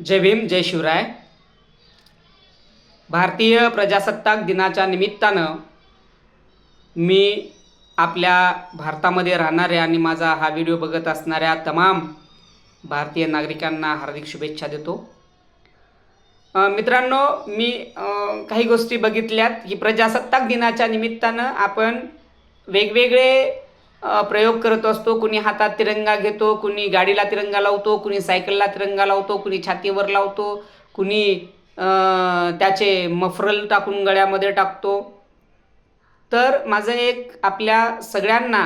जय भीम, जय शिवराय. भारतीय प्रजासत्ताक दिनाच्या निमित्तानं मी आपल्या भारतामध्ये राहणाऱ्या आणि माझा हा व्हिडिओ बघत असणाऱ्या तमाम भारतीय नागरिकांना हार्दिक शुभेच्छा देतो. मित्रांनो, मी काही गोष्टी बघितल्यात की प्रजासत्ताक दिनाच्या निमित्तानं आपण वेगवेगळे प्रयोग करत असतो. कुणी हातात तिरंगा घेतो, कुणी गाडीला तिरंगा लावतो, कुणी सायकलला तिरंगा लावतो, कुणी छातीवर लावतो, कुणी त्याचे मफरल टाकून गळ्यामध्ये टाकतो. तर माझं एक आपल्या सगळ्यांना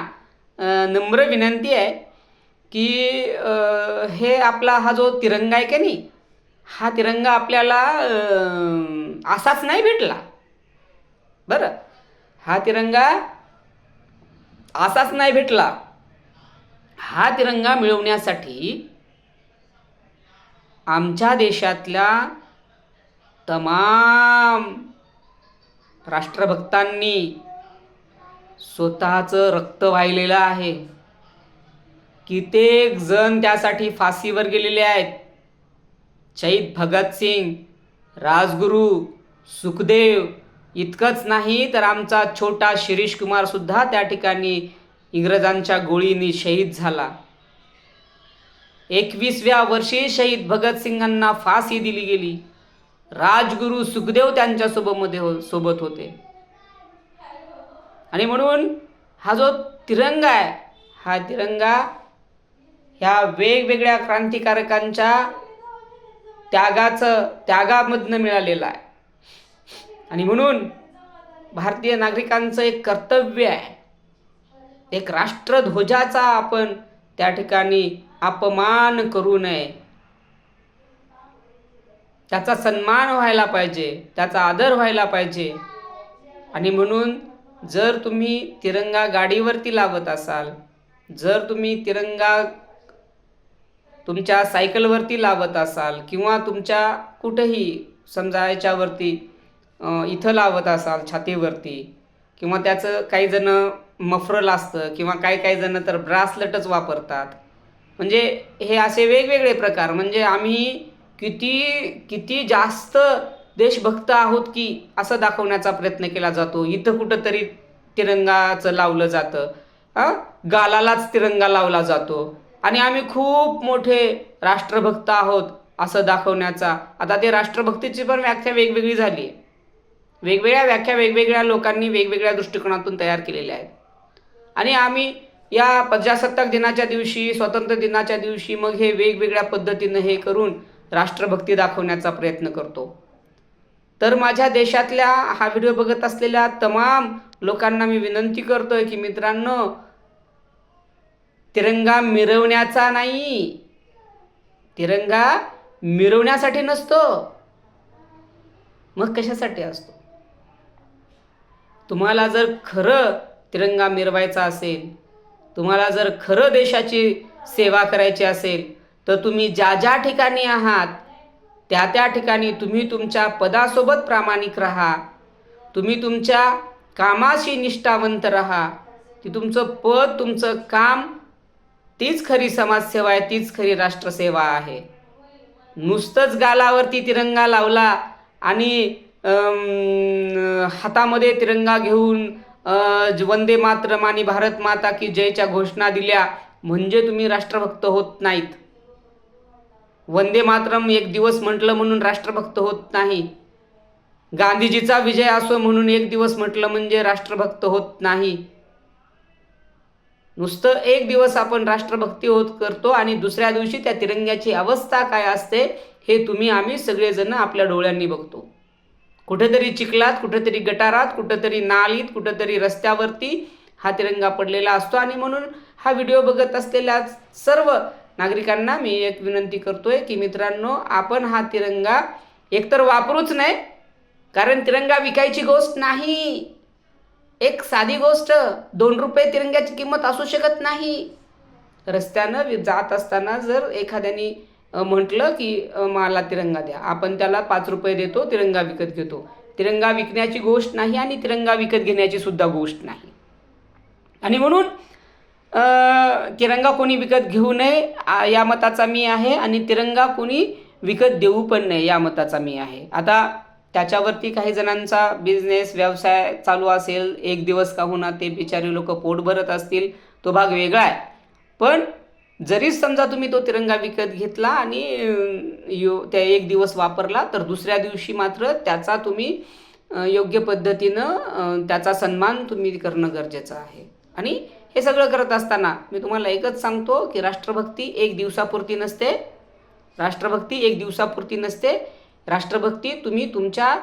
नम्र विनंती आहे की हे आपला हा जो तिरंगा आहे की नाही, हा तिरंगा आपल्याला असाच नाही भेटला. बरं, हा तिरंगा असाच नाही भेटला. हा तिरंगा मिळवण्यासाठी आमच्या देशातल्या तमाम राष्ट्रभक्तांनी स्वतःचं रक्त वाहिलेलं आहे. कित्येक जण त्यासाठी फाशीवर गेलेले आहेत. शहीद भगतसिंग, राजगुरू, सुखदेव इतकंच नाही तर आमचा छोटा शिरीष कुमार सुद्धा त्या ठिकाणी इंग्रजांच्या गोळीने शहीद झाला. 21व्या वर्षी शहीद भगतसिंगांना फाशी दिली गेली. राजगुरू सुखदेव त्यांच्या सोबत होते. आणि म्हणून हा जो तिरंगा आहे, हा तिरंगा ह्या वेगवेगळ्या क्रांतिकारकांच्या त्यागामधनं मिळालेला आहे. आणि म्हणून भारतीय नागरिकांचं एक कर्तव्य आहे, एक राष्ट्रध्वजाचा आपण त्या ठिकाणी अपमान करू नये. त्याचा सन्मान व्हायला पाहिजे, त्याचा आदर व्हायला पाहिजे. आणि म्हणून जर तुम्ही तिरंगा गाडीवरती लावत असाल, जर तुम्ही तिरंगा तुमच्या सायकलवरती लावत असाल किंवा तुमच्या कुठेही समजा याच्यावरती इथं लावत असाल छातीवरती, किंवा त्याचं काही जण मफरल असतं किंवा काही जण तर ब्रासलेटच वापरतात. म्हणजे हे असे वेगवेगळे प्रकार, म्हणजे आम्ही किती जास्त देशभक्त आहोत की असं दाखवण्याचा प्रयत्न केला जातो. इथं कुठंतरी तिरंगाचं लावलं जातं, गालालाच तिरंगा लावला जातो आणि आम्ही खूप मोठे राष्ट्रभक्त आहोत असं दाखवण्याचा. आता ते राष्ट्रभक्तीची पण व्याख्या वेगवेगळी झाली आहे. वेगवेगळ्या व्याख्या वेगवेगळ्या लोकांनी वेगवेगळ्या दृष्टिकोनातून तयार केलेल्या आहेत. आणि आम्ही या प्रजासत्ताक दिनाच्या दिवशी, स्वातंत्र्य दिनाच्या दिवशी मग हे वेगवेगळ्या पद्धतीनं हे करून राष्ट्रभक्ती दाखवण्याचा प्रयत्न करतो. तर माझ्या देशातल्या हा व्हिडिओ बघत असलेल्या तमाम लोकांना मी विनंती करतोय की मित्रांनो, तिरंगा मिरवण्याचा नाही, तिरंगा मिरवण्यासाठी नसतो, मग कशासाठी असतो? तुम्हाला जर खरं तिरंगा मिरवायचा असेल, तुम्हाला जर खरं देशाची सेवा करायची असेल, तर तुम्ही ज्या ठिकाणी आहात त्या ठिकाणी तुम्ही तुमच्या पदासोबत प्रामाणिक राहा. तुम्ही तुमच्या कामाशी निष्ठावंत राहा. ती तुमचं पद, तुमचं काम, तीच खरी समाजसेवा आहे, तीच खरी राष्ट्रसेवा आहे. नुसतंच गालावरती तिरंगा लावला आणि हातामध्ये तिरंगा घेऊन वंदे मातरम आणि भारत माता की जयच्या घोषणा दिल्या म्हणजे तुम्ही राष्ट्रभक्त होत नाहीत. वंदे मातरम एक दिवस म्हटलं म्हणून राष्ट्रभक्त होत नाही. गांधीजीचा विजय असो म्हणून एक दिवस म्हटलं म्हणजे राष्ट्रभक्त होत नाही. नुसतं एक दिवस आपण राष्ट्रभक्ती करतो आणि दुसऱ्या दिवशी त्या तिरंग्याची अवस्था काय असते हे तुम्ही आम्ही सगळेजण आपल्या डोळ्यांनी बघतो. कुठेतरी चिखलात, कुठेतरी गटारात, कुठेतरी नालीत, कुठेतरी रस्त्यावरती हा तिरंगा पडलेला असतो. आणि म्हणून हा व्हिडिओ बघत असलेल्या सर्व नागरिकांना मी एक विनंती करतोय की मित्रांनो, आपण हा तिरंगा एकतर वापरूच नाही, कारण तिरंगा विकायची गोष्ट नाही. एक साधी गोष्ट, 2 रुपये तिरंग्याची किंमत असू शकत नाही. रस्त्यानं जात असताना जर एखाद्याने म्हटलं की मला तिरंगा द्या, आपण त्याला 5 रुपये देतो, तिरंगा विकत घेतो. तिरंगा विकण्याची गोष्ट नाही आणि तिरंगा विकत घेण्याची सुद्धा गोष्ट नाही. आणि म्हणून तिरंगा कोणी विकत घेऊ नये या मताचा मी आहे. आणि तिरंगा कोणी विकत देऊ पण नाही, या मताचा मी आहे. आता त्याच्यावरती काही जणांचा बिझनेस व्यवसाय चालू असेल, एक दिवस का होईना ते बिचारी लोक पोट भरत असतील, तो भाग वेगळा आहे. पण जरी समजा तुम्ही तो तिरंगा विकत घेतला आणि त्या एक दिवस वापरला, तर दुसऱ्या दिवशी मात्र त्याचा तुम्ही योग्य पद्धतीनं त्याचा सन्मान तुम्ही करणं गरजेचं आहे. आणि हे सगळं करत असताना मी तुम्हाला एकच सांगतो की राष्ट्रभक्ती एक दिवसापुरती नसते. राष्ट्रभक्ती एक दिवसापुरती नसते. राष्ट्रभक्ती तुम्ही तुमच्या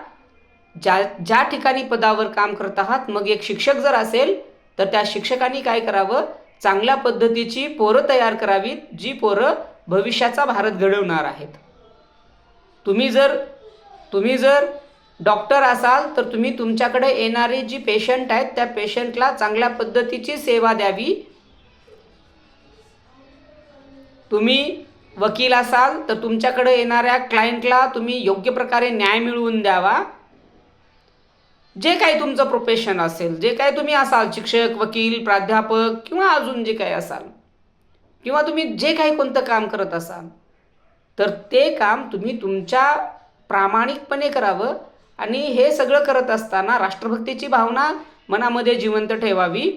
ज्या ठिकाणी पदावर काम करत आहात, मग एक शिक्षक जर असेल तर त्या शिक्षकांनी काय करावं, चांगल्या पद्धतीची पोरं तयार करावीत, जी पोरं भविष्याचा भारत घडवणार आहेत. तुम्ही जर डॉक्टर असाल तर तुम्ही तुमच्याकडे येणारे जी पेशंट आहेत त्या पेशंटला चांगल्या पद्धतीची सेवा द्यावी. तुम्ही वकील असाल तर तुमच्याकडे येणाऱ्या क्लायंटला तुम्ही योग्य प्रकारे न्याय मिळवून द्यावा. जे काही तुमचं प्रोफेशन असेल, जे काही तुम्ही असाल, शिक्षक, वकील, प्राध्यापक किंवा अजून जे काही असाल, किंवा तुम्ही जे काही कोणतं काम करत असाल, तर ते काम तुम्ही तुमच्या प्रामाणिकपणे करावं. आणि हे सगळं करत असताना राष्ट्रभक्तीची भावना मनामध्ये जिवंत ठेवावी.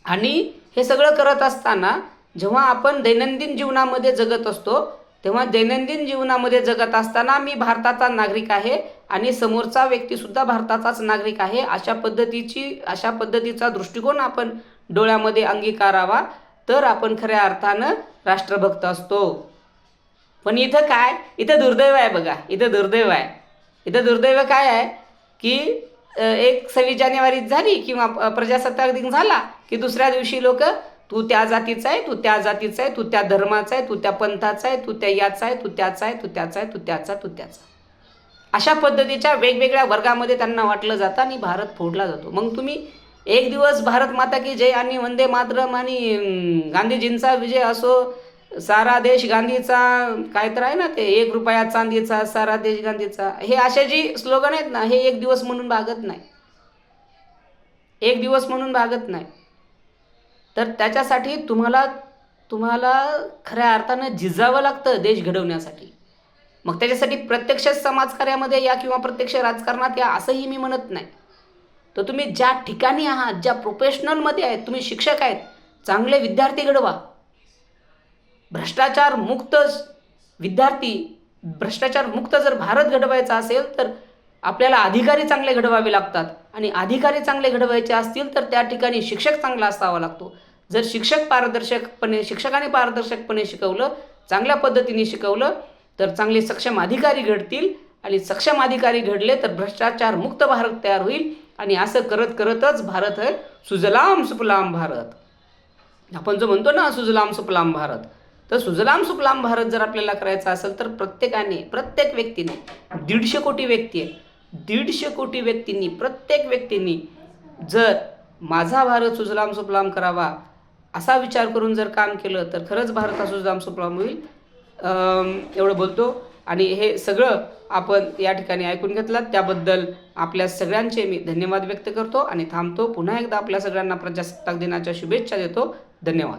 आणि हे सगळं करत असताना जेव्हा आपण दैनंदिन जीवनामध्ये जगत असतो, तेव्हा दैनंदिन जीवनामध्ये जगत असताना मी भारताचा नागरिक आहे आणि समोरचा व्यक्तीसुद्धा भारताचाच नागरिक आहे, अशा पद्धतीचा दृष्टिकोन आपण डोळ्यामध्ये अंगीकारावा, तर आपण खऱ्या अर्थानं राष्ट्रभक्त असतो. पण इथं दुर्दैव आहे बघा. इथं दुर्दैव काय आहे की एक 26 जानेवारी झाली किंवा प्रजासत्ताक दिन झाला की दुसऱ्या दिवशी लोक, तू त्या जातीचा आहे, तू त्या जातीचा आहे, तू त्या धर्माचा आहे, तू त्या पंथाचा आहे, तू त्या याचा आहे, तू त्याचा आहे, तू त्याचा आहे, तू त्याचा, अशा पद्धतीच्या वेगवेगळ्या वर्गामध्ये त्यांना वाटलं जातं आणि भारत फोडला जातो. मग तुम्ही एक दिवस भारत माता की जय आणि वंदे मातरम आणि गांधीजींचा विजय असो, सारा देश गांधीचा, काय तर आहे ना ते, 1 रुपया चांदीचा, सारा देश गांधीचा, हे असे जी स्लोगन आहेत ना, हे एक दिवस म्हणून भागत नाही. तर त्याच्यासाठी तुम्हाला खऱ्या अर्थानं झिजावं लागतं देश घडवण्यासाठी. मग त्याच्यासाठी प्रत्यक्ष समाजकार्यामध्ये या किंवा प्रत्यक्ष राजकारणात या असंही मी म्हणत नाही. तर तुम्ही ज्या ठिकाणी आहात, ज्या प्रोफेशनलमध्ये आहेत, तुम्ही शिक्षक आहेत, चांगले विद्यार्थी घडवा. भ्रष्टाचार मुक्त जर भारत घडवायचा असेल तर आपल्याला अधिकारी चांगले घडवावे लागतात. आणि अधिकारी चांगले घडवायचे असतील तर त्या ठिकाणी शिक्षक चांगला असावा लागतो. जर शिक्षकाने पारदर्शकपणे शिकवलं, चांगल्या पद्धतीने शिकवलं, तर चांगले सक्षम अधिकारी घडतील. आणि सक्षम अधिकारी घडले तर भ्रष्टाचार मुक्त भारत तयार होईल. आणि असं करतच भारत आहे सुजलाम सुफलाम भारत. आपण जो म्हणतो ना सुजलाम सुफलाम भारत, तर सुजलाम सुफलाम भारत जर आपल्याला करायचा असेल तर प्रत्येक व्यक्तीने 150 कोटी व्यक्ती आहे, 150 कोटी व्यक्तींनी, प्रत्येक व्यक्तींनी जर माझा भारत सुजलाम सुफलाम करावा असा विचार करून जर काम केलं तर खरंच भारत हा सुजलाम सुफलाम होईल. एवढं बोलतो. आणि हे सगळं आपण या ठिकाणी ऐकून घेतलात त्याबद्दल आपल्या सगळ्यांचे मी धन्यवाद व्यक्त करतो आणि थांबतो. पुन्हा एकदा आपल्या सगळ्यांना प्रजासत्ताक दिनाच्या शुभेच्छा देतो. धन्यवाद.